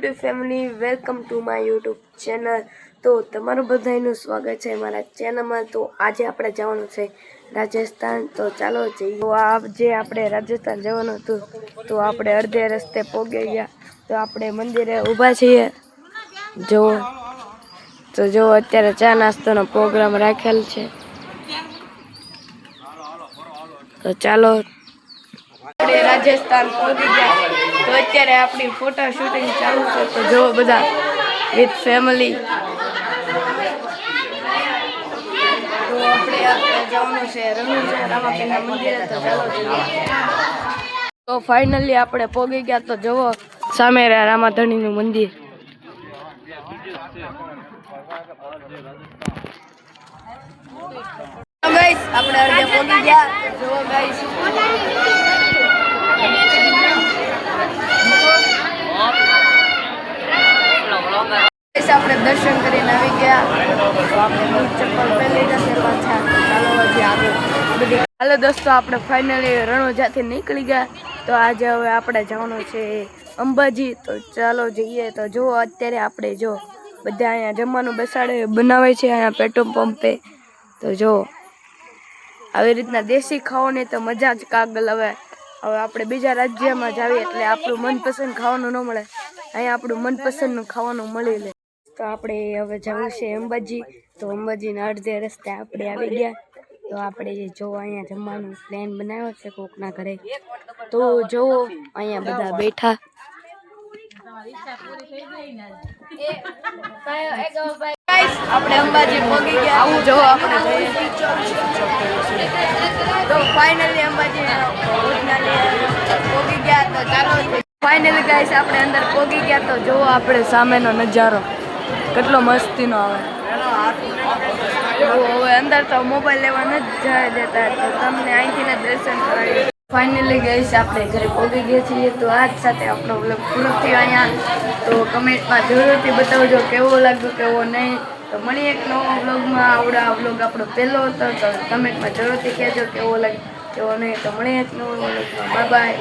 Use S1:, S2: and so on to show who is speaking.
S1: YouTube family, welcome to my YouTube channel. તો તમારું બધાનું સ્વાગત છે મારા ચેનલમાં। તો આજે આપણે જવાનું છે રાજસ્થાન। તો ચાલો જઈએ। તો આજે આપણે રાજસ્થાન જવાનું હતું, તો આપણે અડધે રસ્તે પહોંચી ગયા। તો આપણે મંદિરે ઊભા છીએ। જો અત્યારે ચા નાસ્તાનો પ્રોગ્રામ રાખેલ છે। તો ચાલો આપણે રાજસ્થાન પહોંચી ગયા। તો અત્યારે આપણી ફોટા શૂટિંગ ચાલુ છે। તો જો બધા વિથ ફેમિલી। તો આપણે જવાનું છે રણુજા રામાપીરના મંદિરે। તો ચાલો જઈએ। તો ફાઇનલી આપણે પહોંચી ગયા। તો જુઓ સામે રામાધણીનું મંદિર। ગાઈસ આપણે અડધે પહોંચી ગયા। જુઓ ગાઈસ આપણે દર્શન કરીને આવી ગયા। તો આપણે બૂટ ચપ્પલ પહેરી જશે પાછા। ચાલો હજી આગળ બધી। હાલો દોસ્તો, આપણે ફાઇનલી રણુજાથી નીકળી ગયા। તો આજે હવે આપણે જવાનું છે અંબાજી। તો ચાલો જઈએ। તો જો અત્યારે આપણે જો બધા અહીંયા જમવાનું બેસાડે બનાવે છે અહીંયા પેટ્રોલ પંપે। તો જો આવી રીતના દેશી ખાવાની તો મજા જ કાગલ। હવે આપણે બીજા રાજ્યમાં જાવીએ એટલે આપણું મનપસંદ ખાવાનું ન મળે, અહીંયા આપણું મનપસંદનું ખાવાનું મળી લે। તો આપણે હવે જવું છે અંબાજી। તો અંબાજીના અડધે રસ્તે આપણે આવી ગયા। તો આપણે જો અહીંયા જમવાનું પ્લાન બનાવ્યો છે કોકના ઘરે। તો જો અહીંયા બધા બેઠા। આપણે અંબાજી પહોંચી ગયા। આવું જો આપણે જઈએ। તો ફાઇનલી અંબાજી પહોંચી ગયા। તો ચાલો ફાઇનલી ગાઈસ આપણે અંદર પહોંચી ગયા। તો જો આપણે સામેનો નજારો કેટલો મસ્તીનો આવે। હવે અંદર તો મોબાઈલ લેવા નથી જવા દેતા, તો તમને અહીંથી દર્શન કરાવીએ। ફાઇનલી ગાઈસ આપણે ઘરે પહોંચી ગયા છીએ। તો આજ સાથે આપણો વ્લોગ પૂરો થયો અહીંયા। તો કમેન્ટમાં જરૂરથી બતાવજો કેવો લાગ્યો કેવો નહીં। તો મળીએ એક નવો વ્લોગમાં। આ વ્લોગ આપણો પહેલો હતો, તો કમેન્ટમાં જરૂરથી કહેજો કેવો લાગ્યો કેવો નહીં। તો મળીએ એક નવો વ્લોગમાં। Bye bye.